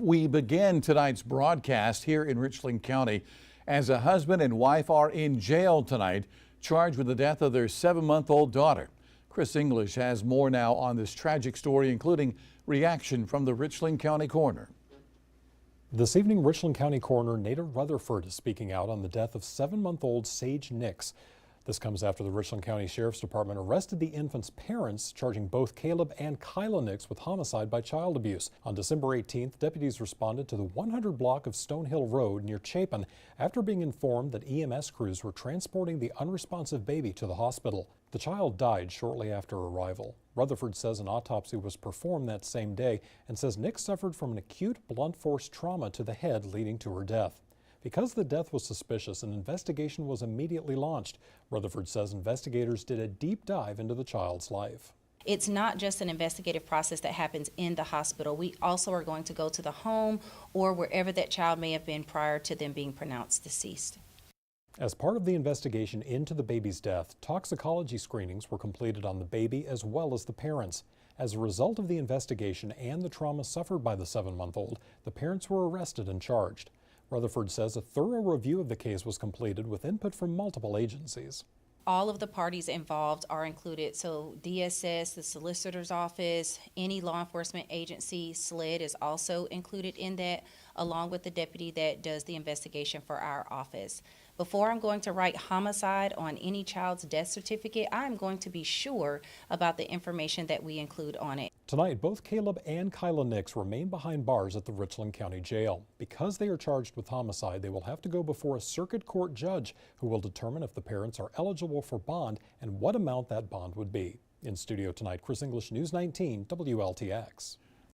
We begin tonight's broadcast here in Richland County as a husband and wife are in jail tonight, charged with the death of their 7-month-old daughter. Chris English has more now on this tragic story, including reaction from the Richland County coroner. This evening, Richland County Coroner Nada Rutherford is speaking out on the death of 7-month-old Sage Nix. This comes after the Richland County Sheriff's Department arrested the infant's parents, charging both Caleb and Kyla Nix with homicide by child abuse. On December 18th, deputies responded to the 100 block of Stonehill Road near Chapin after being informed that EMS crews were transporting the unresponsive baby to the hospital. The child died shortly after arrival. Rutherford says an autopsy was performed that same day and says Nix suffered from an acute blunt force trauma to the head leading to her death. Because the death was suspicious, an investigation was immediately launched. Rutherford says investigators did a deep dive into the child's life. It's not just an investigative process that happens in the hospital. We also are going to go to the home or wherever that child may have been prior to them being pronounced deceased. As part of the investigation into the baby's death, toxicology screenings were completed on the baby as well as the parents. As a result of the investigation and the trauma suffered by the 7-month-old, the parents were arrested and charged. Rutherford says a thorough review of the case was completed with input from multiple agencies. All of the parties involved are included, so DSS, the solicitor's office, any law enforcement agency, SLED is also included in that, along with the deputy that does the investigation for our office. Before I'm going to write homicide on any child's death certificate, I'm going to be sure about the information that we include on it. Tonight, both Caleb and Kyla Nix remain behind bars at the Richland County Jail. Because they are charged with homicide, they will have to go before a circuit court judge who will determine if the parents are eligible for bond and what amount that bond would be. In studio tonight, Chris English, News 19 WLTX.